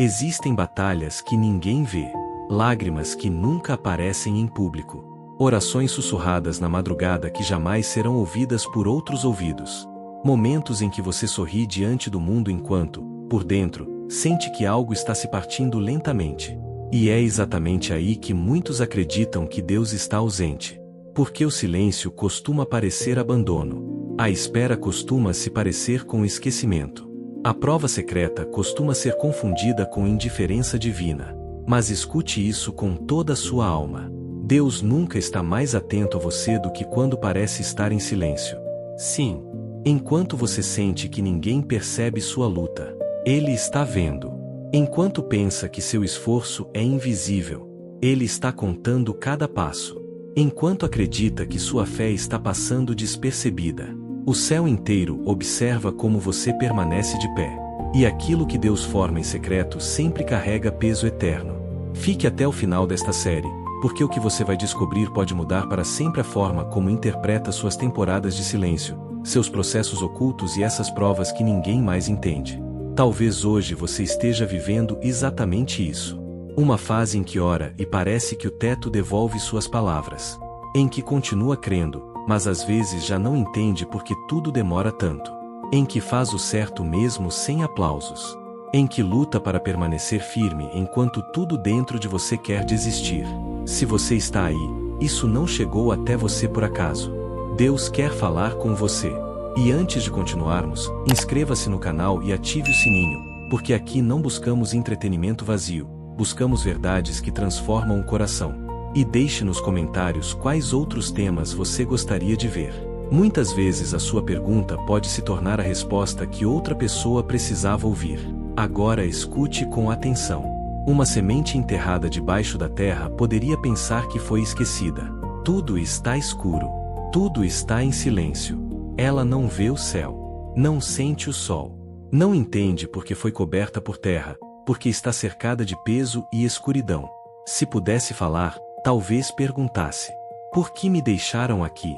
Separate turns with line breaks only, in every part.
Existem batalhas que ninguém vê, lágrimas que nunca aparecem em público, orações sussurradas na madrugada que jamais serão ouvidas por outros ouvidos, momentos em que você sorri diante do mundo enquanto, por dentro, sente que algo está se partindo lentamente. E é exatamente aí que muitos acreditam que Deus está ausente. Porque o silêncio costuma parecer abandono. A espera costuma se parecer com esquecimento. A prova secreta costuma ser confundida com indiferença divina. Mas escute isso com toda a sua alma. Deus nunca está mais atento a você do que quando parece estar em silêncio. Sim. Enquanto você sente que ninguém percebe sua luta, Ele está vendo. Enquanto pensa que seu esforço é invisível, Ele está contando cada passo. Enquanto acredita que sua fé está passando despercebida, o céu inteiro observa como você permanece de pé. E aquilo que Deus forma em secreto sempre carrega peso eterno. Fique até o final desta série, porque o que você vai descobrir pode mudar para sempre a forma como interpreta suas temporadas de silêncio, seus processos ocultos e essas provas que ninguém mais entende. Talvez hoje você esteja vivendo exatamente isso. Uma fase em que ora e parece que o teto devolve suas palavras. Em que continua crendo, mas às vezes já não entende porque tudo demora tanto. Em que faz o certo mesmo sem aplausos. Em que luta para permanecer firme enquanto tudo dentro de você quer desistir. Se você está aí, isso não chegou até você por acaso. Deus quer falar com você. E antes de continuarmos, inscreva-se no canal e ative o sininho, porque aqui não buscamos entretenimento vazio, buscamos verdades que transformam o coração. E deixe nos comentários quais outros temas você gostaria de ver. Muitas vezes a sua pergunta pode se tornar a resposta que outra pessoa precisava ouvir. Agora escute com atenção. Uma semente enterrada debaixo da terra poderia pensar que foi esquecida. Tudo está escuro. Tudo está em silêncio. Ela não vê o céu. Não sente o sol. Não entende porque foi coberta por terra, porque está cercada de peso e escuridão. Se pudesse falar, talvez perguntasse: por que me deixaram aqui?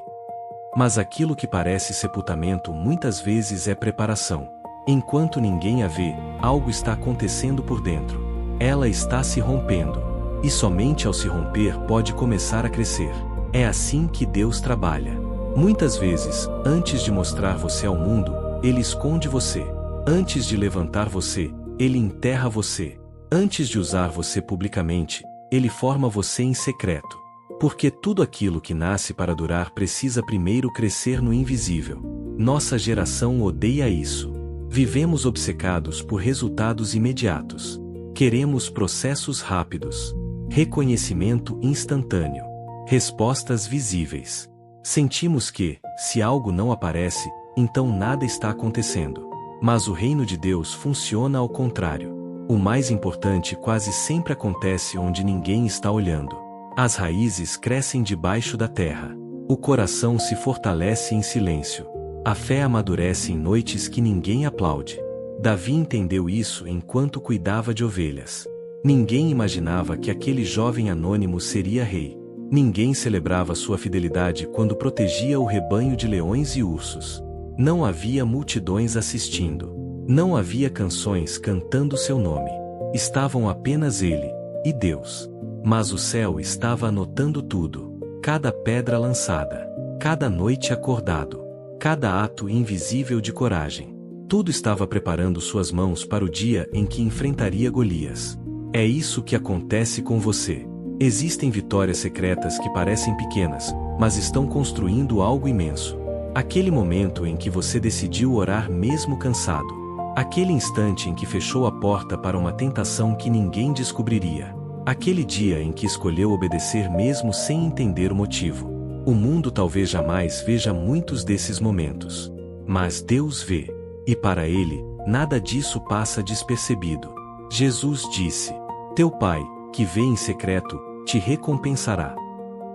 Mas aquilo que parece sepultamento muitas vezes é preparação. Enquanto ninguém a vê, algo está acontecendo por dentro. Ela está se rompendo. E somente ao se romper pode começar a crescer. É assim que Deus trabalha. Muitas vezes, antes de mostrar você ao mundo, Ele esconde você. Antes de levantar você, Ele enterra você. Antes de usar você publicamente, Ele forma você em secreto. Porque tudo aquilo que nasce para durar precisa primeiro crescer no invisível. Nossa geração odeia isso. Vivemos obcecados por resultados imediatos. Queremos processos rápidos. Reconhecimento instantâneo. Respostas visíveis. Sentimos que, se algo não aparece, então nada está acontecendo. Mas o reino de Deus funciona ao contrário. O mais importante quase sempre acontece onde ninguém está olhando. As raízes crescem debaixo da terra. O coração se fortalece em silêncio. A fé amadurece em noites que ninguém aplaude. Davi entendeu isso enquanto cuidava de ovelhas. Ninguém imaginava que aquele jovem anônimo seria rei. Ninguém celebrava sua fidelidade quando protegia o rebanho de leões e ursos. Não havia multidões assistindo. Não havia canções cantando seu nome. Estavam apenas ele e Deus. Mas o céu estava anotando tudo. Cada pedra lançada. Cada noite acordado. Cada ato invisível de coragem. Tudo estava preparando suas mãos para o dia em que enfrentaria Golias. É isso que acontece com você. Existem vitórias secretas que parecem pequenas, mas estão construindo algo imenso. Aquele momento em que você decidiu orar mesmo cansado. Aquele instante em que fechou a porta para uma tentação que ninguém descobriria. Aquele dia em que escolheu obedecer mesmo sem entender o motivo. O mundo talvez jamais veja muitos desses momentos. Mas Deus vê. E para Ele, nada disso passa despercebido. Jesus disse: Teu Pai, que vê em secreto, te recompensará.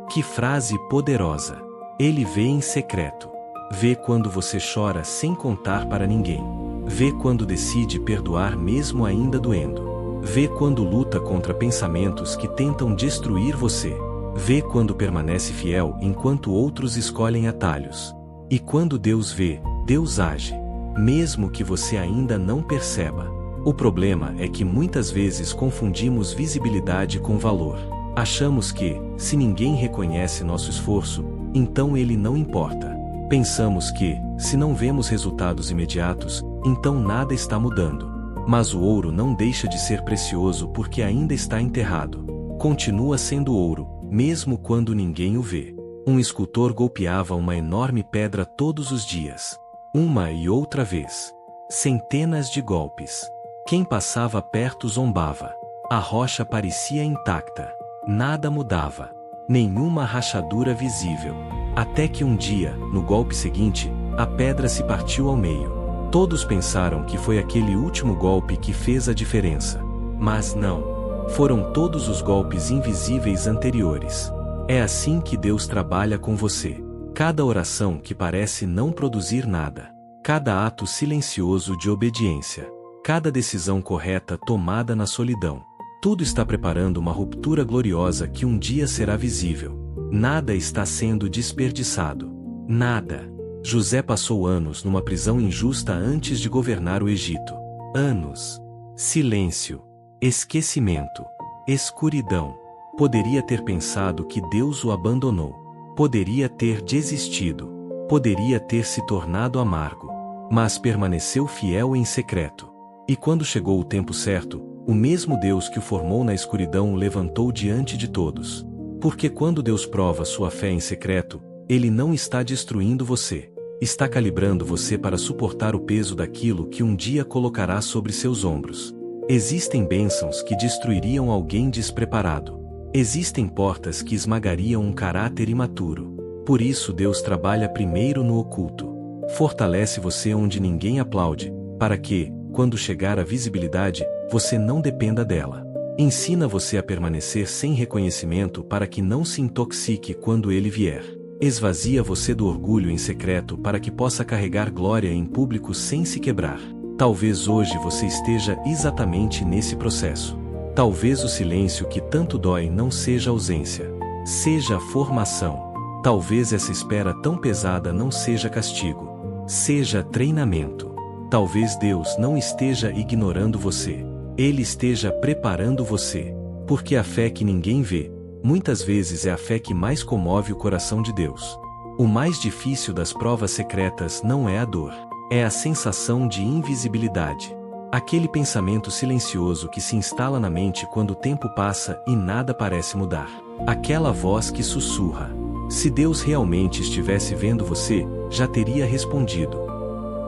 Que frase poderosa! Ele vê em secreto. Vê quando você chora sem contar para ninguém. Vê quando decide perdoar mesmo ainda doendo. Vê quando luta contra pensamentos que tentam destruir você. Vê quando permanece fiel enquanto outros escolhem atalhos. E quando Deus vê, Deus age. Mesmo que você ainda não perceba. O problema é que muitas vezes confundimos visibilidade com valor. Achamos que, se ninguém reconhece nosso esforço, então ele não importa. Pensamos que, se não vemos resultados imediatos, então nada está mudando. Mas o ouro não deixa de ser precioso porque ainda está enterrado. Continua sendo ouro, mesmo quando ninguém o vê. Um escultor golpeava uma enorme pedra todos os dias. Uma e outra vez. Centenas de golpes. Quem passava perto zombava. A rocha parecia intacta. Nada mudava. Nenhuma rachadura visível. Até que um dia, no golpe seguinte, a pedra se partiu ao meio. Todos pensaram que foi aquele último golpe que fez a diferença. Mas não. Foram todos os golpes invisíveis anteriores. É assim que Deus trabalha com você. Cada oração que parece não produzir nada. Cada ato silencioso de obediência. Cada decisão correta tomada na solidão. Tudo está preparando uma ruptura gloriosa que um dia será visível. Nada está sendo desperdiçado. Nada. José passou anos numa prisão injusta antes de governar o Egito. Anos. Silêncio. Esquecimento. Escuridão. Poderia ter pensado que Deus o abandonou. Poderia ter desistido. Poderia ter se tornado amargo. Mas permaneceu fiel em secreto. E quando chegou o tempo certo, o mesmo Deus que o formou na escuridão o levantou diante de todos. Porque quando Deus prova sua fé em secreto, Ele não está destruindo você. Está calibrando você para suportar o peso daquilo que um dia colocará sobre seus ombros. Existem bênçãos que destruiriam alguém despreparado. Existem portas que esmagariam um caráter imaturo. Por isso Deus trabalha primeiro no oculto. Fortalece você onde ninguém aplaude, para que, quando chegar a visibilidade, você não dependa dela. Ensina você a permanecer sem reconhecimento para que não se intoxique quando ele vier. Esvazia você do orgulho em secreto para que possa carregar glória em público sem se quebrar. Talvez hoje você esteja exatamente nesse processo. Talvez o silêncio que tanto dói não seja ausência, seja formação. Talvez essa espera tão pesada não seja castigo, seja treinamento. Talvez Deus não esteja ignorando você. Ele esteja preparando você. Porque a fé que ninguém vê, muitas vezes é a fé que mais comove o coração de Deus. O mais difícil das provas secretas não é a dor. É a sensação de invisibilidade. Aquele pensamento silencioso que se instala na mente quando o tempo passa e nada parece mudar. Aquela voz que sussurra. Se Deus realmente estivesse vendo você, já teria respondido.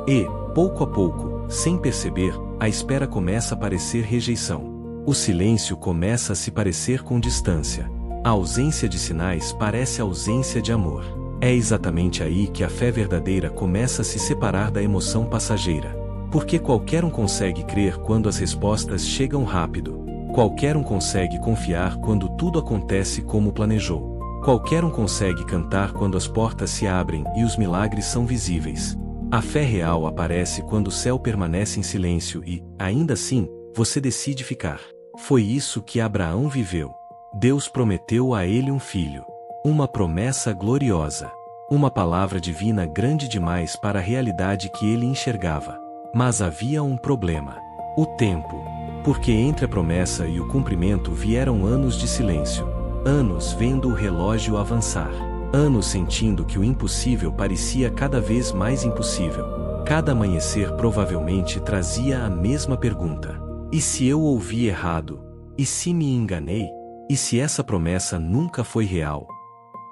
E, pouco a pouco, sem perceber, a espera começa a parecer rejeição. O silêncio começa a se parecer com distância. A ausência de sinais parece ausência de amor. É exatamente aí que a fé verdadeira começa a se separar da emoção passageira. Porque qualquer um consegue crer quando as respostas chegam rápido. Qualquer um consegue confiar quando tudo acontece como planejou. Qualquer um consegue cantar quando as portas se abrem e os milagres são visíveis. A fé real aparece quando o céu permanece em silêncio e, ainda assim, você decide ficar. Foi isso que Abraão viveu. Deus prometeu a ele um filho. Uma promessa gloriosa. Uma palavra divina grande demais para a realidade que ele enxergava. Mas havia um problema. O tempo. Porque entre a promessa e o cumprimento vieram anos de silêncio. Anos vendo o relógio avançar. Anos sentindo que o impossível parecia cada vez mais impossível. Cada amanhecer provavelmente trazia a mesma pergunta. E se eu ouvi errado? E se me enganei? E se essa promessa nunca foi real?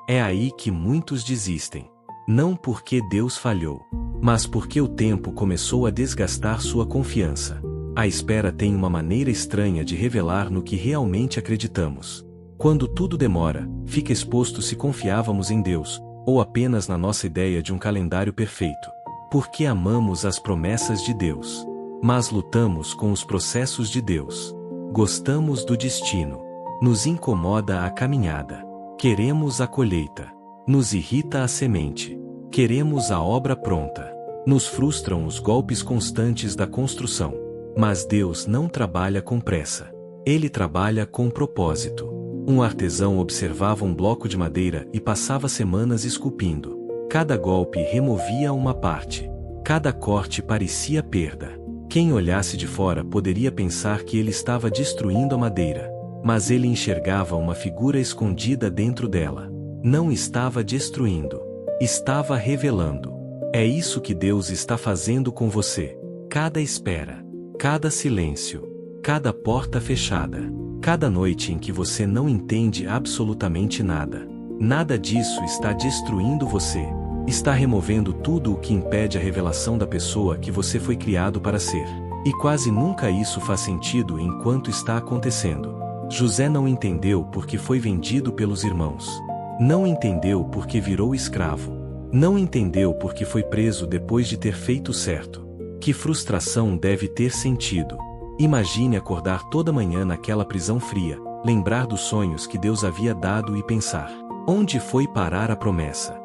É aí que muitos desistem. Não porque Deus falhou, mas porque o tempo começou a desgastar sua confiança. A espera tem uma maneira estranha de revelar no que realmente acreditamos. Quando tudo demora, fica exposto se confiávamos em Deus, ou apenas na nossa ideia de um calendário perfeito. Porque amamos as promessas de Deus. Mas lutamos com os processos de Deus. Gostamos do destino. Nos incomoda a caminhada. Queremos a colheita. Nos irrita a semente. Queremos a obra pronta. Nos frustram os golpes constantes da construção. Mas Deus não trabalha com pressa. Ele trabalha com propósito. Um artesão observava um bloco de madeira e passava semanas esculpindo. Cada golpe removia uma parte. Cada corte parecia perda. Quem olhasse de fora poderia pensar que ele estava destruindo a madeira. Mas ele enxergava uma figura escondida dentro dela. Não estava destruindo. Estava revelando. É isso que Deus está fazendo com você. Cada espera, cada silêncio, cada porta fechada, cada noite em que você não entende absolutamente nada. Nada disso está destruindo você. Está removendo tudo o que impede a revelação da pessoa que você foi criado para ser. E quase nunca isso faz sentido enquanto está acontecendo. José não entendeu porque foi vendido pelos irmãos. Não entendeu porque virou escravo. Não entendeu porque foi preso depois de ter feito certo. Que frustração deve ter sentido. Imagine acordar toda manhã naquela prisão fria, lembrar dos sonhos que Deus havia dado e pensar: onde foi parar a promessa?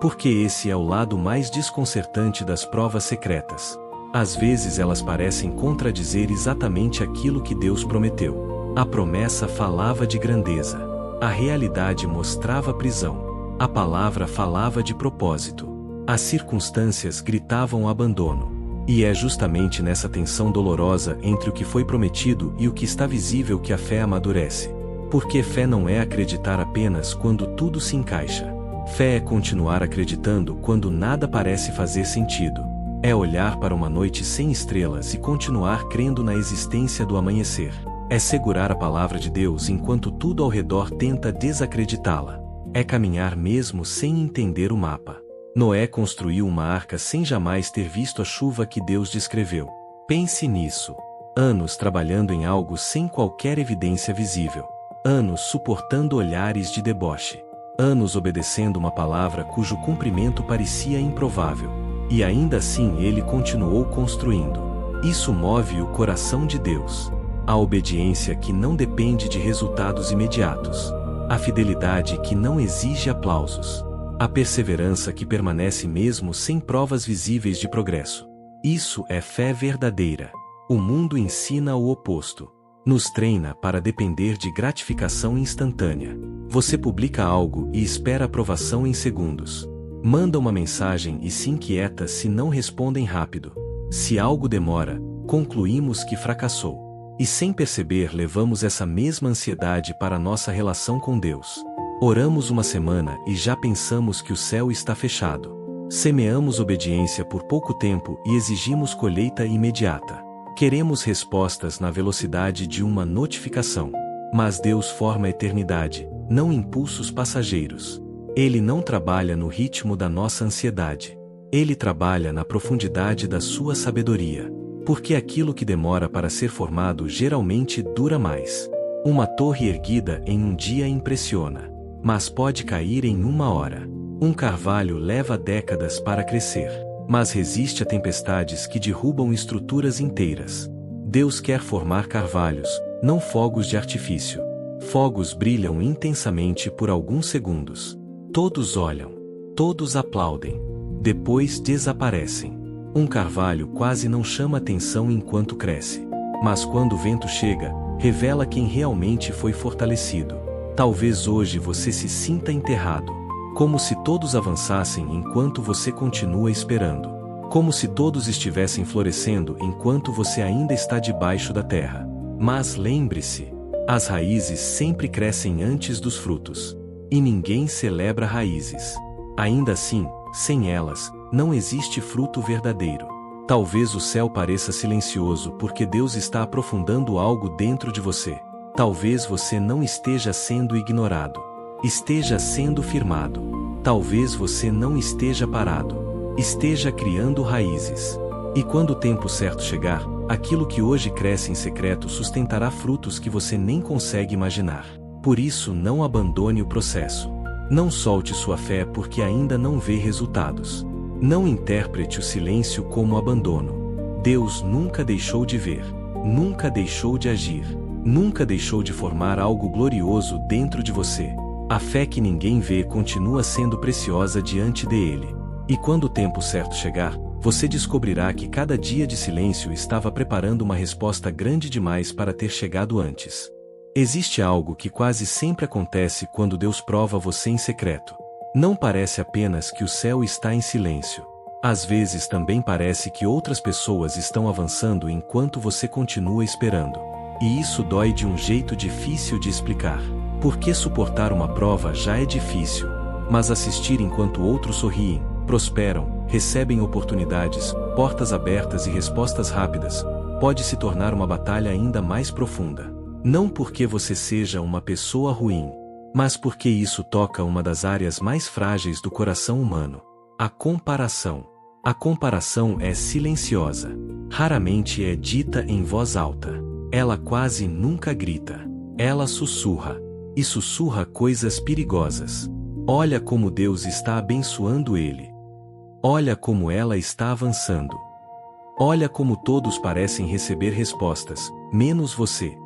Porque esse é o lado mais desconcertante das provas secretas. Às vezes elas parecem contradizer exatamente aquilo que Deus prometeu. A promessa falava de grandeza. A realidade mostrava prisão. A palavra falava de propósito. As circunstâncias gritavam abandono. E é justamente nessa tensão dolorosa entre o que foi prometido e o que está visível que a fé amadurece. Porque fé não é acreditar apenas quando tudo se encaixa. Fé é continuar acreditando quando nada parece fazer sentido. É olhar para uma noite sem estrelas e continuar crendo na existência do amanhecer. É segurar a palavra de Deus enquanto tudo ao redor tenta desacreditá-la. É caminhar mesmo sem entender o mapa. Noé construiu uma arca sem jamais ter visto a chuva que Deus descreveu. Pense nisso. Anos trabalhando em algo sem qualquer evidência visível. Anos suportando olhares de deboche. Anos obedecendo uma palavra cujo cumprimento parecia improvável. E ainda assim ele continuou construindo. Isso move o coração de Deus. A obediência que não depende de resultados imediatos. A fidelidade que não exige aplausos. A perseverança que permanece mesmo sem provas visíveis de progresso. Isso é fé verdadeira. O mundo ensina o oposto. Nos treina para depender de gratificação instantânea. Você publica algo e espera aprovação em segundos. Manda uma mensagem e se inquieta se não respondem rápido. Se algo demora, concluímos que fracassou. E sem perceber levamos essa mesma ansiedade para nossa relação com Deus. Oramos uma semana e já pensamos que o céu está fechado. Semeamos obediência por pouco tempo e exigimos colheita imediata. Queremos respostas na velocidade de uma notificação. Mas Deus forma a eternidade, não impulsos passageiros. Ele não trabalha no ritmo da nossa ansiedade. Ele trabalha na profundidade da sua sabedoria. Porque aquilo que demora para ser formado geralmente dura mais. Uma torre erguida em um dia impressiona. Mas pode cair em uma hora. Um carvalho leva décadas para crescer, mas resiste a tempestades que derrubam estruturas inteiras. Deus quer formar carvalhos, não fogos de artifício. Fogos brilham intensamente por alguns segundos. Todos olham. Todos aplaudem. Depois desaparecem. Um carvalho quase não chama atenção enquanto cresce. Mas quando o vento chega, revela quem realmente foi fortalecido. Talvez hoje você se sinta enterrado. Como se todos avançassem enquanto você continua esperando. Como se todos estivessem florescendo enquanto você ainda está debaixo da terra. Mas lembre-se, as raízes sempre crescem antes dos frutos. E ninguém celebra raízes. Ainda assim, sem elas, não existe fruto verdadeiro. Talvez o céu pareça silencioso porque Deus está aprofundando algo dentro de você. Talvez você não esteja sendo ignorado. Esteja sendo firmado. Talvez você não esteja parado. Esteja criando raízes. E quando o tempo certo chegar, aquilo que hoje cresce em secreto sustentará frutos que você nem consegue imaginar. Por isso não abandone o processo. Não solte sua fé porque ainda não vê resultados. Não interprete o silêncio como abandono. Deus nunca deixou de ver. Nunca deixou de agir. Nunca deixou de formar algo glorioso dentro de você. A fé que ninguém vê continua sendo preciosa diante dele. E quando o tempo certo chegar, você descobrirá que cada dia de silêncio estava preparando uma resposta grande demais para ter chegado antes. Existe algo que quase sempre acontece quando Deus prova você em secreto. Não parece apenas que o céu está em silêncio. Às vezes também parece que outras pessoas estão avançando enquanto você continua esperando. E isso dói de um jeito difícil de explicar. Porque suportar uma prova já é difícil, mas assistir enquanto outros sorriem, prosperam, recebem oportunidades, portas abertas e respostas rápidas, pode se tornar uma batalha ainda mais profunda. Não porque você seja uma pessoa ruim, mas porque isso toca uma das áreas mais frágeis do coração humano: a comparação. A comparação é silenciosa. Raramente é dita em voz alta. Ela quase nunca grita. Ela sussurra. E sussurra coisas perigosas. Olha como Deus está abençoando ele. Olha como ela está avançando. Olha como todos parecem receber respostas, menos você.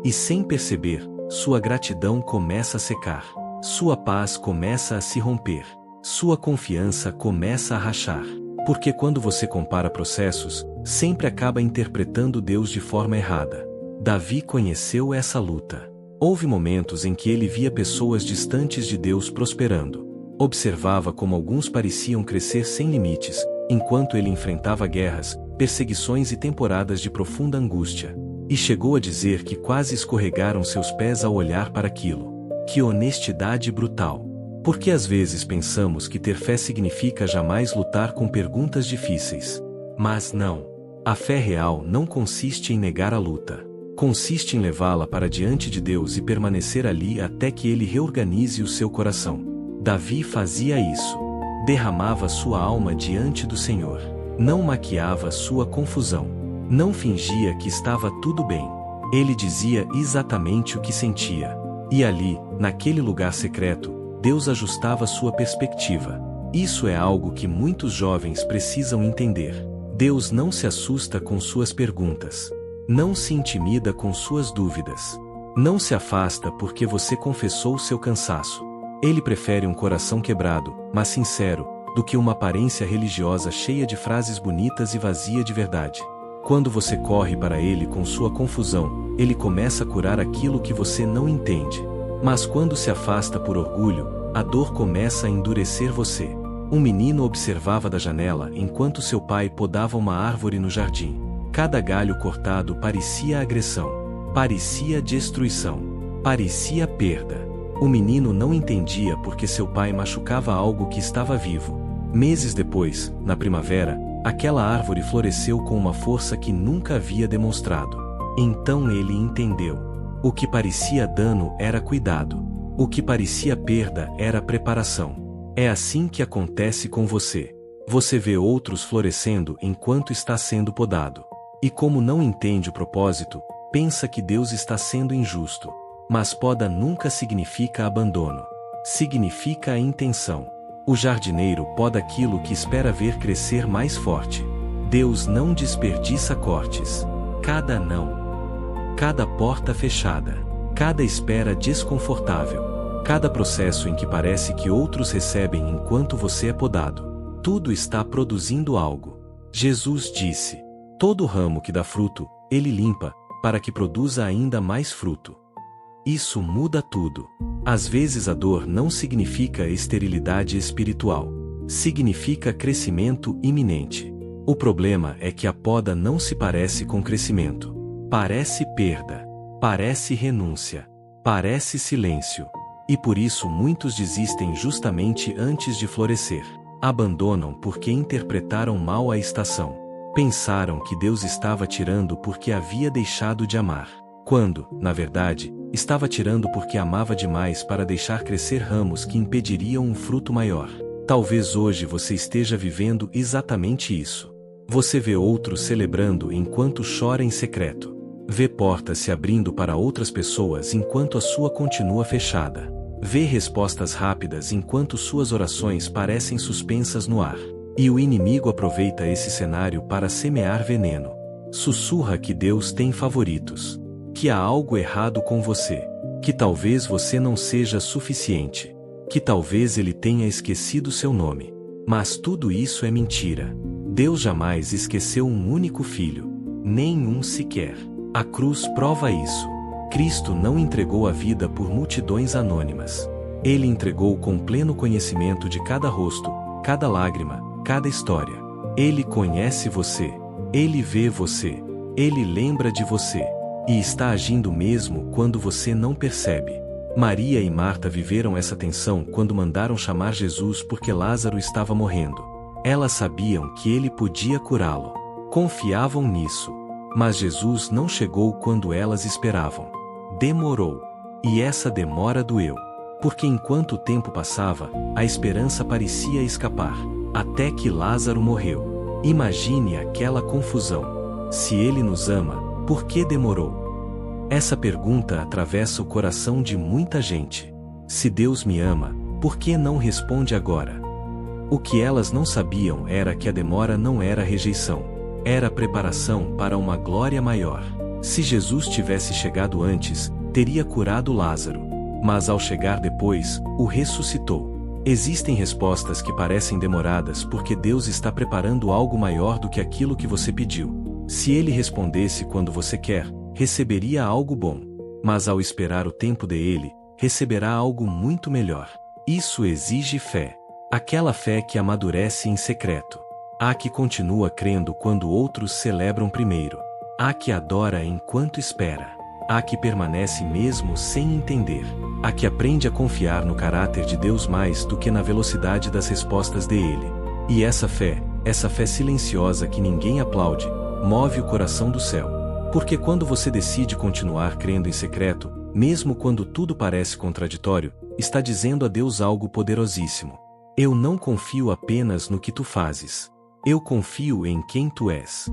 E sem perceber, sua gratidão começa a secar. Sua paz começa a se romper. Sua confiança começa a rachar. Porque quando você compara processos, sempre acaba interpretando Deus de forma errada. Davi conheceu essa luta. Houve momentos em que ele via pessoas distantes de Deus prosperando. Observava como alguns pareciam crescer sem limites, enquanto ele enfrentava guerras, perseguições e temporadas de profunda angústia. E chegou a dizer que quase escorregaram seus pés ao olhar para aquilo. Que honestidade brutal! Porque às vezes pensamos que ter fé significa jamais lutar com perguntas difíceis. Mas não. A fé real não consiste em negar a luta. Consiste em levá-la para diante de Deus e permanecer ali até que Ele reorganize o seu coração. Davi fazia isso. Derramava sua alma diante do Senhor. Não maquiava sua confusão. Não fingia que estava tudo bem. Ele dizia exatamente o que sentia. E ali, naquele lugar secreto, Deus ajustava sua perspectiva. Isso é algo que muitos jovens precisam entender. Deus não se assusta com suas perguntas. Não se intimida com suas dúvidas. Não se afasta porque você confessou seu cansaço. Ele prefere um coração quebrado, mas sincero, do que uma aparência religiosa cheia de frases bonitas e vazia de verdade. Quando você corre para Ele com sua confusão, Ele começa a curar aquilo que você não entende. Mas quando se afasta por orgulho, a dor começa a endurecer você. Um menino observava da janela enquanto seu pai podava uma árvore no jardim. Cada galho cortado parecia agressão, parecia destruição, parecia perda. O menino não entendia porque seu pai machucava algo que estava vivo. Meses depois, na primavera, aquela árvore floresceu com uma força que nunca havia demonstrado. Então ele entendeu. O que parecia dano era cuidado. O que parecia perda era preparação. É assim que acontece com você. Você vê outros florescendo enquanto está sendo podado. E como não entende o propósito, pensa que Deus está sendo injusto. Mas poda nunca significa abandono. Significa a intenção. O jardineiro poda aquilo que espera ver crescer mais forte. Deus não desperdiça cortes. Cada não. Cada porta fechada. Cada espera desconfortável. Cada processo em que parece que outros recebem enquanto você é podado. Tudo está produzindo algo. Jesus disse: todo ramo que dá fruto, Ele limpa, para que produza ainda mais fruto. Isso muda tudo. Às vezes a dor não significa esterilidade espiritual. Significa crescimento iminente. O problema é que a poda não se parece com crescimento. Parece perda. Parece renúncia. Parece silêncio. E por isso muitos desistem justamente antes de florescer. Abandonam porque interpretaram mal a estação. Pensaram que Deus estava tirando porque havia deixado de amar. Quando, na verdade, estava tirando porque amava demais para deixar crescer ramos que impediriam um fruto maior. Talvez hoje você esteja vivendo exatamente isso. Você vê outros celebrando enquanto chora em secreto. Vê portas se abrindo para outras pessoas enquanto a sua continua fechada. Vê respostas rápidas enquanto suas orações parecem suspensas no ar. E o inimigo aproveita esse cenário para semear veneno. Sussurra que Deus tem favoritos. Que há algo errado com você. Que talvez você não seja suficiente. Que talvez Ele tenha esquecido seu nome. Mas tudo isso é mentira. Deus jamais esqueceu um único filho. Nenhum sequer. A cruz prova isso. Cristo não entregou a vida por multidões anônimas. Ele entregou com pleno conhecimento de cada rosto, cada lágrima, cada história. Ele conhece você. Ele vê você. Ele lembra de você. E está agindo mesmo quando você não percebe. Maria e Marta viveram essa tensão quando mandaram chamar Jesus porque Lázaro estava morrendo. Elas sabiam que ele podia curá-lo. Confiavam nisso. Mas Jesus não chegou quando elas esperavam. Demorou. E essa demora doeu. Porque enquanto o tempo passava, a esperança parecia escapar. Até que Lázaro morreu. Imagine aquela confusão. Se ele nos ama, por que demorou? Essa pergunta atravessa o coração de muita gente. Se Deus me ama, por que não responde agora? O que elas não sabiam era que a demora não era rejeição. Era preparação para uma glória maior. Se Jesus tivesse chegado antes, teria curado Lázaro. Mas ao chegar depois, o ressuscitou. Existem respostas que parecem demoradas porque Deus está preparando algo maior do que aquilo que você pediu. Se Ele respondesse quando você quer, receberia algo bom. Mas ao esperar o tempo dele, receberá algo muito melhor. Isso exige fé. Aquela fé que amadurece em secreto. A que continua crendo quando outros celebram primeiro. A que adora enquanto espera. A que permanece mesmo sem entender. A que aprende a confiar no caráter de Deus mais do que na velocidade das respostas dele. E essa fé silenciosa que ninguém aplaude, move o coração do céu. Porque quando você decide continuar crendo em secreto, mesmo quando tudo parece contraditório, está dizendo a Deus algo poderosíssimo. Eu não confio apenas no que tu fazes. Eu confio em quem tu és.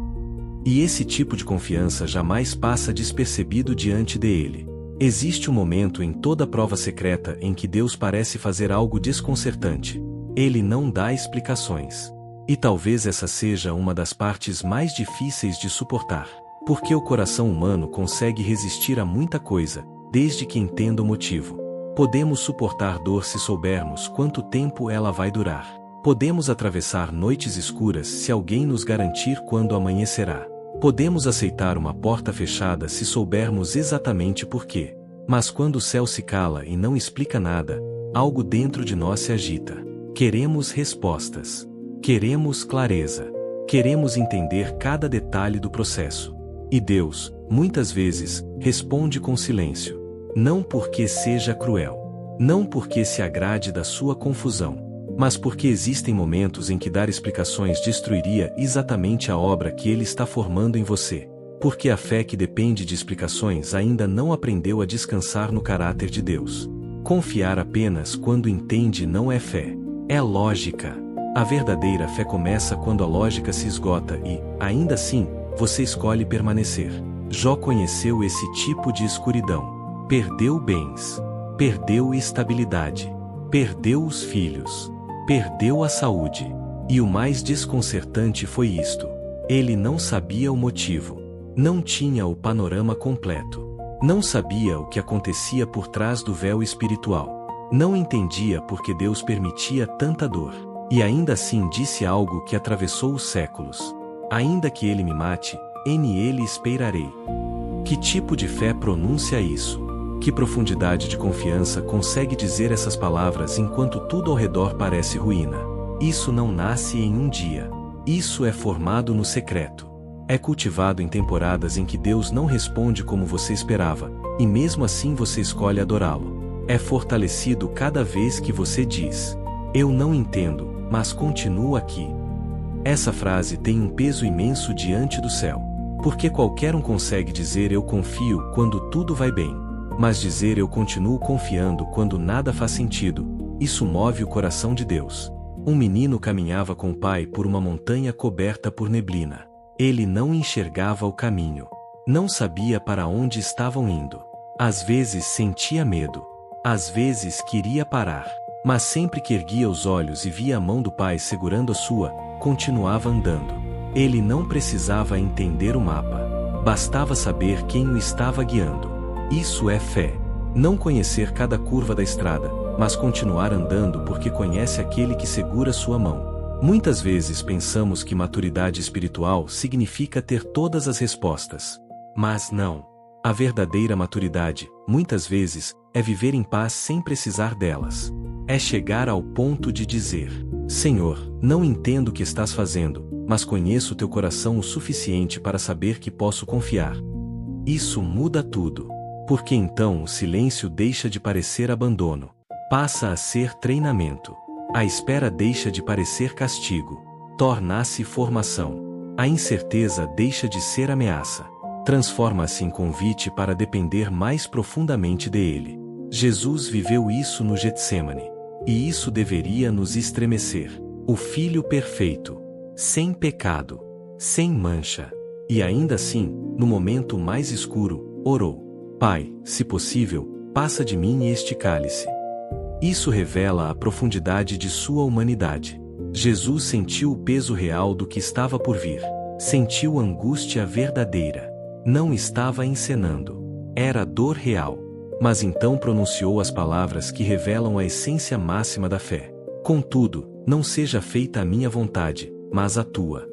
E esse tipo de confiança jamais passa despercebido diante dele. Existe um momento em toda prova secreta em que Deus parece fazer algo desconcertante. Ele não dá explicações. E talvez essa seja uma das partes mais difíceis de suportar. Porque o coração humano consegue resistir a muita coisa, desde que entenda o motivo. Podemos suportar dor se soubermos quanto tempo ela vai durar. Podemos atravessar noites escuras se alguém nos garantir quando amanhecerá. Podemos aceitar uma porta fechada se soubermos exatamente por quê. Mas quando o céu se cala e não explica nada, algo dentro de nós se agita. Queremos respostas. Queremos clareza. Queremos entender cada detalhe do processo. E Deus, muitas vezes, responde com silêncio. Não porque seja cruel. Não porque se agrade da sua confusão. Mas porque existem momentos em que dar explicações destruiria exatamente a obra que Ele está formando em você. Porque a fé que depende de explicações ainda não aprendeu a descansar no caráter de Deus. Confiar apenas quando entende não é fé. É lógica. A verdadeira fé começa quando a lógica se esgota e, ainda assim, você escolhe permanecer. Jó conheceu esse tipo de escuridão. Perdeu bens. Perdeu estabilidade. Perdeu os filhos. Perdeu a saúde. E o mais desconcertante foi isto. Ele não sabia o motivo. Não tinha o panorama completo. Não sabia o que acontecia por trás do véu espiritual. Não entendia por que Deus permitia tanta dor. E ainda assim disse algo que atravessou os séculos. Ainda que ele me mate, nele esperarei. Que tipo de fé pronuncia isso? Que profundidade de confiança consegue dizer essas palavras enquanto tudo ao redor parece ruína? Isso não nasce em um dia. Isso é formado no secreto. É cultivado em temporadas em que Deus não responde como você esperava, e mesmo assim você escolhe adorá-lo. É fortalecido cada vez que você diz: eu não entendo, mas continuo aqui. Essa frase tem um peso imenso diante do céu. Porque qualquer um consegue dizer eu confio quando tudo vai bem. Mas dizer eu continuo confiando quando nada faz sentido, isso move o coração de Deus. Um menino caminhava com o pai por uma montanha coberta por neblina. Ele não enxergava o caminho. Não sabia para onde estavam indo. Às vezes sentia medo. Às vezes queria parar. Mas sempre que erguia os olhos e via a mão do pai segurando a sua, continuava andando. Ele não precisava entender o mapa. Bastava saber quem o estava guiando. Isso é fé. Não conhecer cada curva da estrada, mas continuar andando porque conhece aquele que segura sua mão. Muitas vezes pensamos que maturidade espiritual significa ter todas as respostas. Mas não. A verdadeira maturidade, muitas vezes, é viver em paz sem precisar delas. É chegar ao ponto de dizer: Senhor, não entendo o que estás fazendo, mas conheço teu coração o suficiente para saber que posso confiar. Isso muda tudo. Porque então o silêncio deixa de parecer abandono. Passa a ser treinamento. A espera deixa de parecer castigo. Torna-se formação. A incerteza deixa de ser ameaça. Transforma-se em convite para depender mais profundamente dele. Jesus viveu isso no Getsêmani. E isso deveria nos estremecer. O Filho perfeito, sem pecado, sem mancha. E ainda assim, no momento mais escuro, orou: Pai, se possível, passa de mim este cálice. Isso revela a profundidade de sua humanidade. Jesus sentiu o peso real do que estava por vir. Sentiu angústia verdadeira. Não estava encenando. Era dor real. Mas então pronunciou as palavras que revelam a essência máxima da fé. Contudo, não seja feita a minha vontade, mas a tua.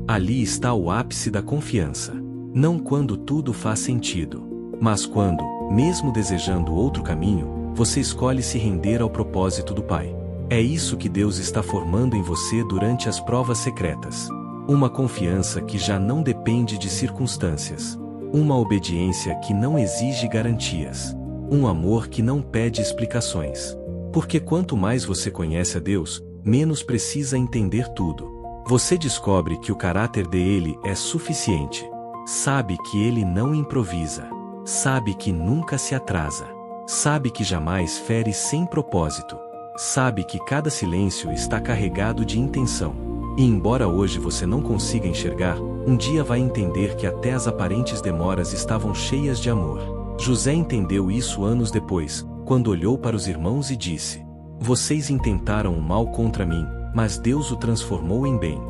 Ali está o ápice da confiança. Não quando tudo faz sentido, mas quando, mesmo desejando outro caminho, você escolhe se render ao propósito do Pai. É isso que Deus está formando em você durante as provas secretas. Uma confiança que já não depende de circunstâncias. Uma obediência que não exige garantias. Um amor que não pede explicações. Porque quanto mais você conhece a Deus, menos precisa entender tudo. Você descobre que o caráter dele é suficiente. Sabe que ele não improvisa. Sabe que nunca se atrasa. Sabe que jamais fere sem propósito. Sabe que cada silêncio está carregado de intenção. E embora hoje você não consiga enxergar, um dia vai entender que até as aparentes demoras estavam cheias de amor. José entendeu isso anos depois, quando olhou para os irmãos e disse: Vocês intentaram o mal contra mim, mas Deus o transformou em bem.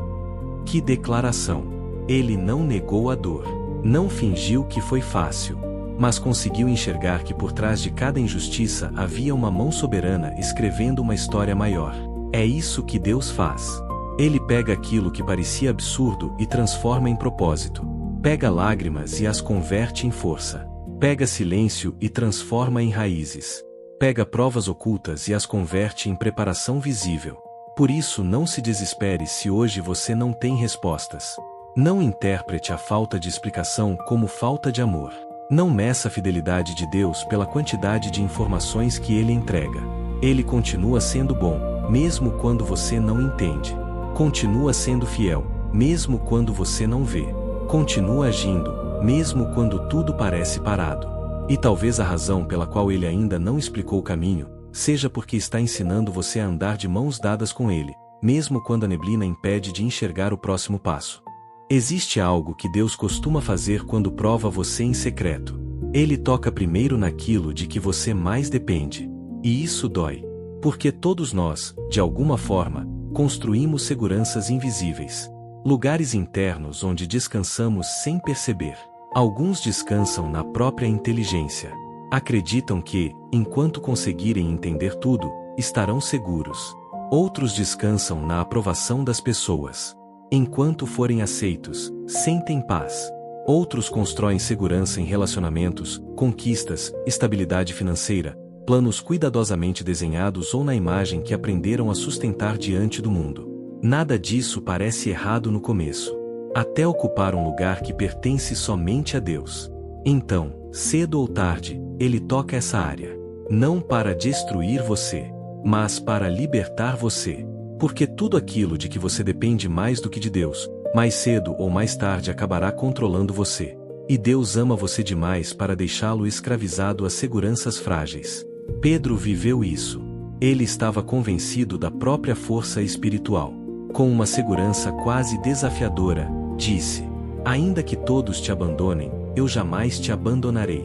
Que declaração! Ele não negou a dor. Não fingiu que foi fácil. Mas conseguiu enxergar que por trás de cada injustiça havia uma mão soberana escrevendo uma história maior. É isso que Deus faz. Ele pega aquilo que parecia absurdo e transforma em propósito. Pega lágrimas e as converte em força. Pega silêncio e transforma em raízes. Pega provas ocultas e as converte em preparação visível. Por isso não se desespere se hoje você não tem respostas. Não interprete a falta de explicação como falta de amor. Não meça a fidelidade de Deus pela quantidade de informações que Ele entrega. Ele continua sendo bom, mesmo quando você não entende. Continua sendo fiel, mesmo quando você não vê. Continua agindo, mesmo quando tudo parece parado. E talvez a razão pela qual Ele ainda não explicou o caminho, seja porque está ensinando você a andar de mãos dadas com Ele, mesmo quando a neblina impede de enxergar o próximo passo. Existe algo que Deus costuma fazer quando prova você em secreto. Ele toca primeiro naquilo de que você mais depende. E isso dói. Porque todos nós, de alguma forma, construímos seguranças invisíveis. Lugares internos onde descansamos sem perceber. Alguns descansam na própria inteligência. Acreditam que, enquanto conseguirem entender tudo, estarão seguros. Outros descansam na aprovação das pessoas. Enquanto forem aceitos, sentem paz. Outros constroem segurança em relacionamentos, conquistas, estabilidade financeira, planos cuidadosamente desenhados ou na imagem que aprenderam a sustentar diante do mundo. Nada disso parece errado no começo. Até ocupar um lugar que pertence somente a Deus. Então, cedo ou tarde, Ele toca essa área. Não para destruir você, mas para libertar você. Porque tudo aquilo de que você depende mais do que de Deus, mais cedo ou mais tarde acabará controlando você. E Deus ama você demais para deixá-lo escravizado a seguranças frágeis. Pedro viveu isso. Ele estava convencido da própria força espiritual. Com uma segurança quase desafiadora, disse: Ainda que todos te abandonem, eu jamais te abandonarei.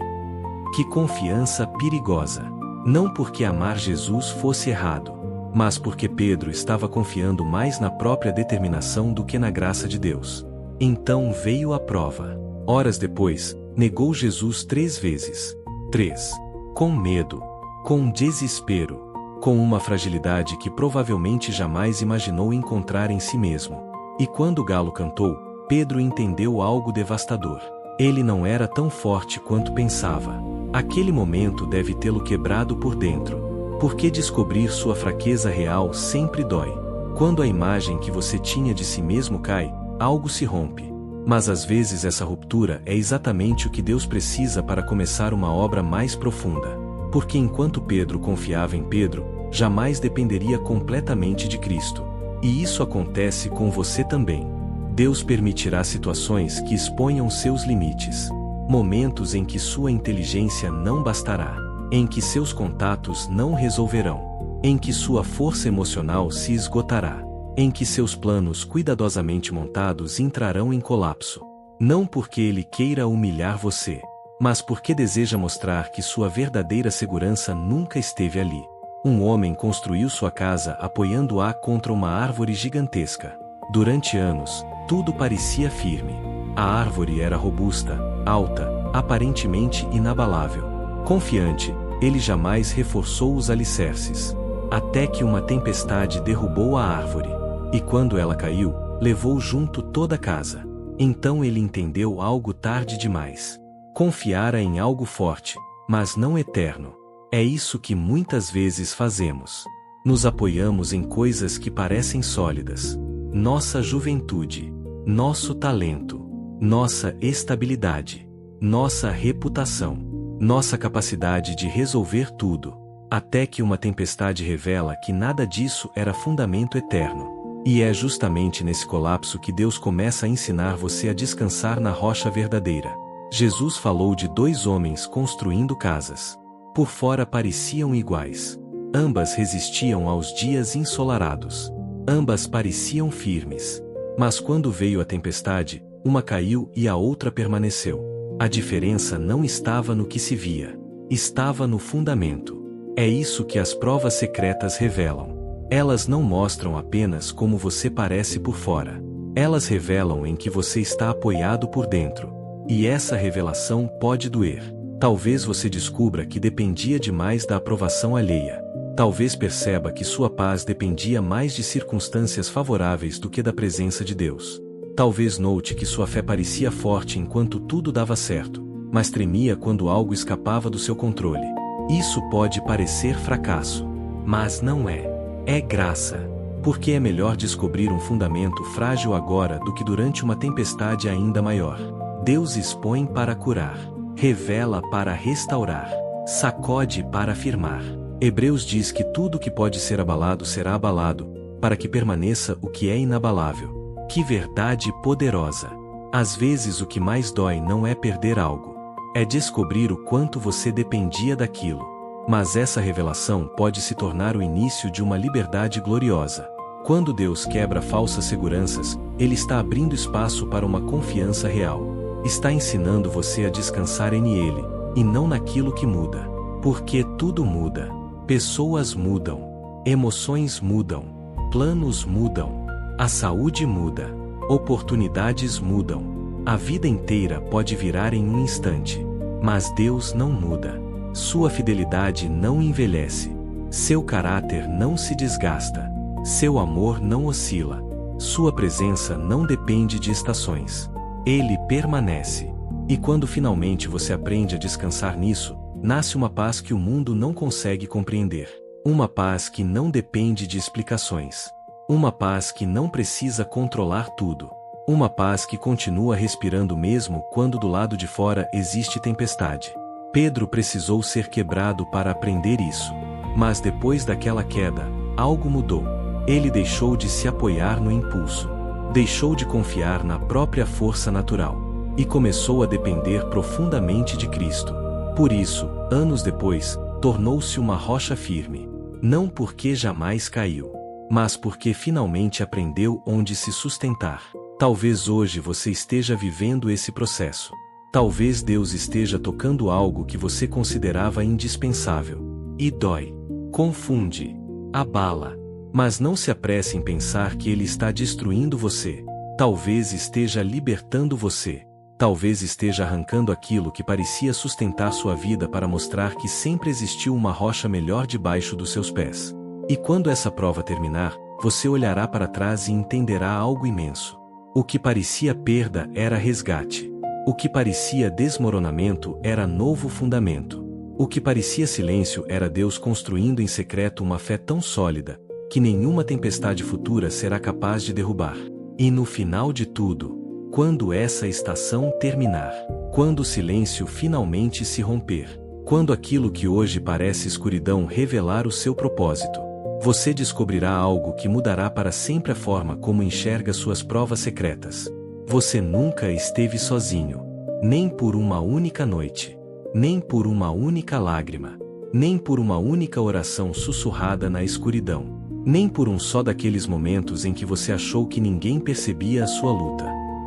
Que confiança perigosa! Não porque amar Jesus fosse errado, mas porque Pedro estava confiando mais na própria determinação do que na graça de Deus. Então veio a prova. Horas depois, negou Jesus 3 vezes. 3. Com medo. Com desespero. Com uma fragilidade que provavelmente jamais imaginou encontrar em si mesmo. E quando o galo cantou, Pedro entendeu algo devastador. Ele não era tão forte quanto pensava. Aquele momento deve tê-lo quebrado por dentro. Porque descobrir sua fraqueza real sempre dói. Quando a imagem que você tinha de si mesmo cai, algo se rompe. Mas às vezes essa ruptura é exatamente o que Deus precisa para começar uma obra mais profunda. Porque enquanto Pedro confiava em Pedro, jamais dependeria completamente de Cristo. E isso acontece com você também. Deus permitirá situações que exponham seus limites. Momentos em que sua inteligência não bastará. Em que seus contatos não resolverão. Em que sua força emocional se esgotará. Em que seus planos cuidadosamente montados entrarão em colapso. Não porque ele queira humilhar você, mas porque deseja mostrar que sua verdadeira segurança nunca esteve ali. Um homem construiu sua casa apoiando-a contra uma árvore gigantesca. Durante anos, tudo parecia firme. A árvore era robusta, alta, aparentemente inabalável. Confiante, ele jamais reforçou os alicerces. Até que uma tempestade derrubou a árvore. E quando ela caiu, levou junto toda a casa. Então ele entendeu algo tarde demais. Confiara em algo forte, mas não eterno. É isso que muitas vezes fazemos. Nos apoiamos em coisas que parecem sólidas. Nossa juventude, nosso talento, nossa estabilidade, nossa reputação, nossa capacidade de resolver tudo, até que uma tempestade revela que nada disso era fundamento eterno. E é justamente nesse colapso que Deus começa a ensinar você a descansar na rocha verdadeira. Jesus falou de dois homens construindo casas. Por fora pareciam iguais. Ambas resistiam aos dias ensolarados. Ambas pareciam firmes. Mas quando veio a tempestade, uma caiu e a outra permaneceu. A diferença não estava no que se via. Estava no fundamento. É isso que as provas secretas revelam. Elas não mostram apenas como você parece por fora. Elas revelam em que você está apoiado por dentro. E essa revelação pode doer. Talvez você descubra que dependia demais da aprovação alheia. Talvez perceba que sua paz dependia mais de circunstâncias favoráveis do que da presença de Deus. Talvez note que sua fé parecia forte enquanto tudo dava certo, mas tremia quando algo escapava do seu controle. Isso pode parecer fracasso, mas não é. É graça. Porque é melhor descobrir um fundamento frágil agora do que durante uma tempestade ainda maior. Deus expõe para curar, revela para restaurar, sacode para afirmar. Hebreus diz que tudo que pode ser abalado será abalado, para que permaneça o que é inabalável. Que verdade poderosa! Às vezes o que mais dói não é perder algo, é descobrir o quanto você dependia daquilo. Mas essa revelação pode se tornar o início de uma liberdade gloriosa. Quando Deus quebra falsas seguranças, Ele está abrindo espaço para uma confiança real. Está ensinando você a descansar em Ele, e não naquilo que muda. Porque tudo muda. Pessoas mudam. Emoções mudam. Planos mudam. A saúde muda. Oportunidades mudam. A vida inteira pode virar em um instante. Mas Deus não muda. Sua fidelidade não envelhece. Seu caráter não se desgasta. Seu amor não oscila. Sua presença não depende de estações. Ele permanece. E quando finalmente você aprende a descansar nisso, nasce uma paz que o mundo não consegue compreender. Uma paz que não depende de explicações. Uma paz que não precisa controlar tudo. Uma paz que continua respirando mesmo quando do lado de fora existe tempestade. Pedro precisou ser quebrado para aprender isso. Mas depois daquela queda, algo mudou. Ele deixou de se apoiar no impulso. Deixou de confiar na própria força natural. E começou a depender profundamente de Cristo. Por isso, anos depois, tornou-se uma rocha firme. Não porque jamais caiu, mas porque finalmente aprendeu onde se sustentar. Talvez hoje você esteja vivendo esse processo. Talvez Deus esteja tocando algo que você considerava indispensável. E dói. Confunde. Abala. Mas não se apresse em pensar que Ele está destruindo você. Talvez esteja libertando você. Talvez esteja arrancando aquilo que parecia sustentar sua vida para mostrar que sempre existiu uma rocha melhor debaixo dos seus pés. E quando essa prova terminar, você olhará para trás e entenderá algo imenso. O que parecia perda era resgate. O que parecia desmoronamento era novo fundamento. O que parecia silêncio era Deus construindo em secreto uma fé tão sólida, que nenhuma tempestade futura será capaz de derrubar. E no final de tudo, quando essa estação terminar, quando o silêncio finalmente se romper, quando aquilo que hoje parece escuridão revelar o seu propósito, você descobrirá algo que mudará para sempre a forma como enxerga suas provas secretas. Você nunca esteve sozinho, nem por uma única noite, nem por uma única lágrima, nem por uma única oração sussurrada na escuridão, nem por um só daqueles momentos em que você achou que ninguém percebia a sua luta.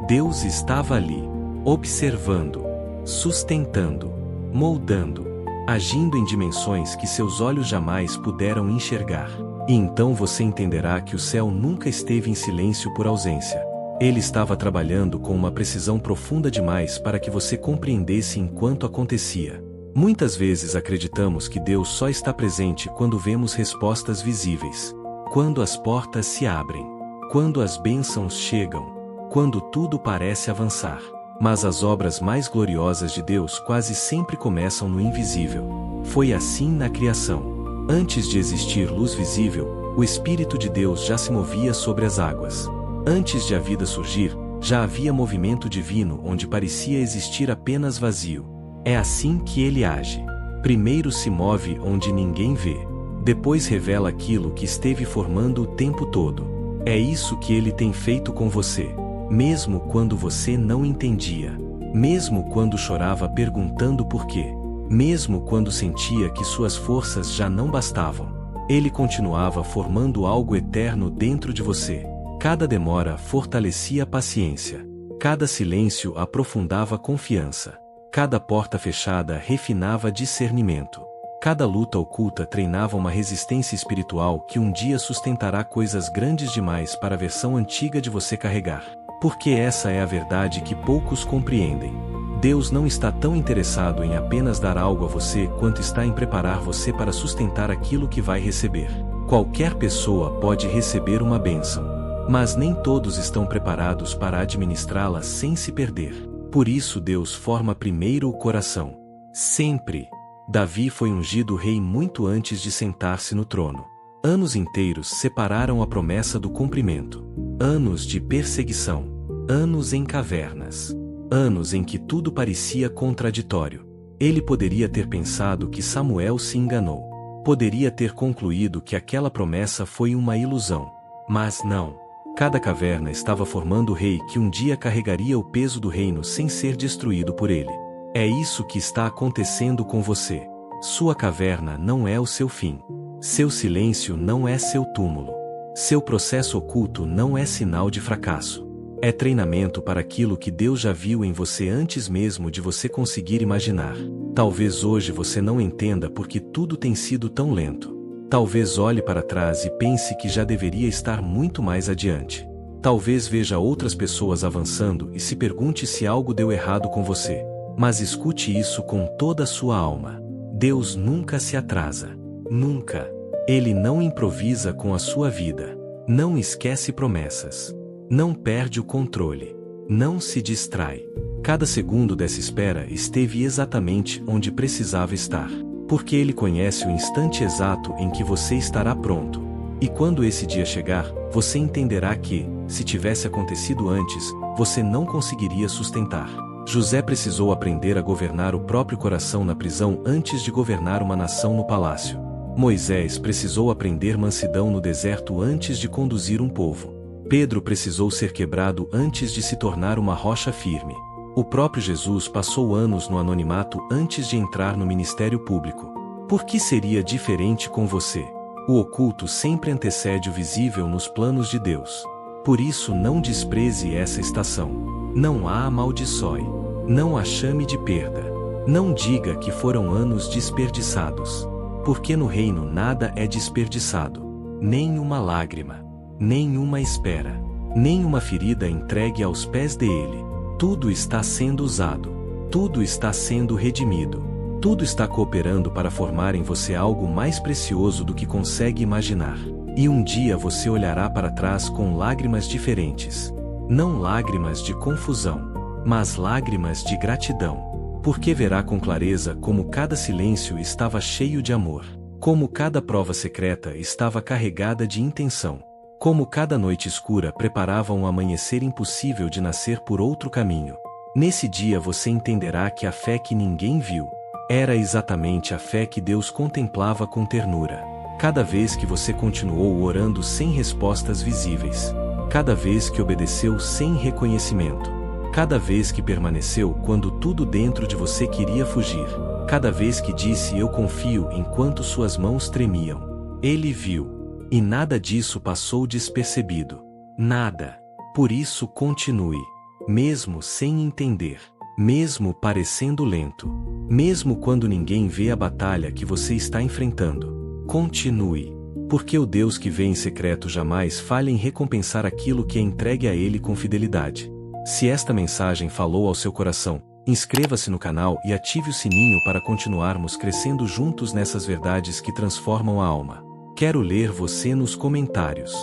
Deus estava ali, observando, sustentando, moldando, agindo em dimensões que seus olhos jamais puderam enxergar. E então você entenderá que o céu nunca esteve em silêncio por ausência. Ele estava trabalhando com uma precisão profunda demais para que você compreendesse enquanto acontecia. Muitas vezes acreditamos que Deus só está presente quando vemos respostas visíveis, quando as portas se abrem, quando as bênçãos chegam, quando tudo parece avançar. Mas as obras mais gloriosas de Deus quase sempre começam no invisível. Foi assim na criação. Antes de existir luz visível, o Espírito de Deus já se movia sobre as águas. Antes de a vida surgir, já havia movimento divino onde parecia existir apenas vazio. É assim que ele age. Primeiro se move onde ninguém vê. Depois revela aquilo que esteve formando o tempo todo. É isso que ele tem feito com você. Mesmo quando você não entendia. Mesmo quando chorava perguntando por quê. Mesmo quando sentia que suas forças já não bastavam. Ele continuava formando algo eterno dentro de você. Cada demora fortalecia a paciência. Cada silêncio aprofundava a confiança. Cada porta fechada refinava discernimento. Cada luta oculta treinava uma resistência espiritual que um dia sustentará coisas grandes demais para a versão antiga de você carregar. Porque essa é a verdade que poucos compreendem. Deus não está tão interessado em apenas dar algo a você quanto está em preparar você para sustentar aquilo que vai receber. Qualquer pessoa pode receber uma bênção, mas nem todos estão preparados para administrá-la sem se perder. Por isso Deus forma primeiro o coração. Sempre. Davi foi ungido rei muito antes de sentar-se no trono. Anos inteiros separaram a promessa do cumprimento. Anos de perseguição. Anos em cavernas. Anos em que tudo parecia contraditório. Ele poderia ter pensado que Samuel se enganou. Poderia ter concluído que aquela promessa foi uma ilusão. Mas não. Cada caverna estava formando o rei que um dia carregaria o peso do reino sem ser destruído por ele. É isso que está acontecendo com você. Sua caverna não é o seu fim. Seu silêncio não é seu túmulo. Seu processo oculto não é sinal de fracasso. É treinamento para aquilo que Deus já viu em você antes mesmo de você conseguir imaginar. Talvez hoje você não entenda porque tudo tem sido tão lento. Talvez olhe para trás e pense que já deveria estar muito mais adiante. Talvez veja outras pessoas avançando e se pergunte se algo deu errado com você. Mas escute isso com toda a sua alma. Deus nunca se atrasa. Nunca. Ele não improvisa com a sua vida. Não esquece promessas. Não perde o controle. Não se distrai. Cada segundo dessa espera esteve exatamente onde precisava estar. Porque Ele conhece o instante exato em que você estará pronto. E quando esse dia chegar, você entenderá que, se tivesse acontecido antes, você não conseguiria sustentar. José precisou aprender a governar o próprio coração na prisão antes de governar uma nação no palácio. Moisés precisou aprender mansidão no deserto antes de conduzir um povo. Pedro precisou ser quebrado antes de se tornar uma rocha firme. O próprio Jesus passou anos no anonimato antes de entrar no ministério público. Por que seria diferente com você? O oculto sempre antecede o visível nos planos de Deus. Por isso não despreze essa estação. Não a amaldiçoe. Não a chame de perda. Não diga que foram anos desperdiçados. Porque no reino nada é desperdiçado. Nem uma lágrima. Nem uma espera. Nem uma ferida entregue aos pés dele. Tudo está sendo usado. Tudo está sendo redimido. Tudo está cooperando para formar em você algo mais precioso do que consegue imaginar. E um dia você olhará para trás com lágrimas diferentes. Não lágrimas de confusão, mas lágrimas de gratidão. Porque verá com clareza como cada silêncio estava cheio de amor. Como cada prova secreta estava carregada de intenção. Como cada noite escura preparava um amanhecer impossível de nascer por outro caminho. Nesse dia você entenderá que a fé que ninguém viu era exatamente a fé que Deus contemplava com ternura. Cada vez que você continuou orando sem respostas visíveis. Cada vez que obedeceu sem reconhecimento. Cada vez que permaneceu quando tudo dentro de você queria fugir. Cada vez que disse eu confio enquanto suas mãos tremiam. Ele viu. E nada disso passou despercebido. Nada. Por isso continue. Mesmo sem entender. Mesmo parecendo lento. Mesmo quando ninguém vê a batalha que você está enfrentando. Continue. Porque o Deus que vê em secreto jamais falha em recompensar aquilo que é entregue a Ele com fidelidade. Se esta mensagem falou ao seu coração, inscreva-se no canal e ative o sininho para continuarmos crescendo juntos nessas verdades que transformam a alma. Quero ler você nos comentários.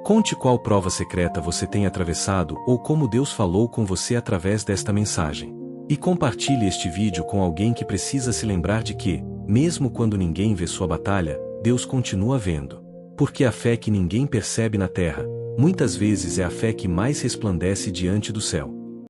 Conte qual prova secreta você tem atravessado ou como Deus falou com você através desta mensagem. E compartilhe este vídeo com alguém que precisa se lembrar de que, mesmo quando ninguém vê sua batalha, Deus continua vendo. Porque a fé que ninguém percebe na terra, muitas vezes é a fé que mais resplandece diante do céu.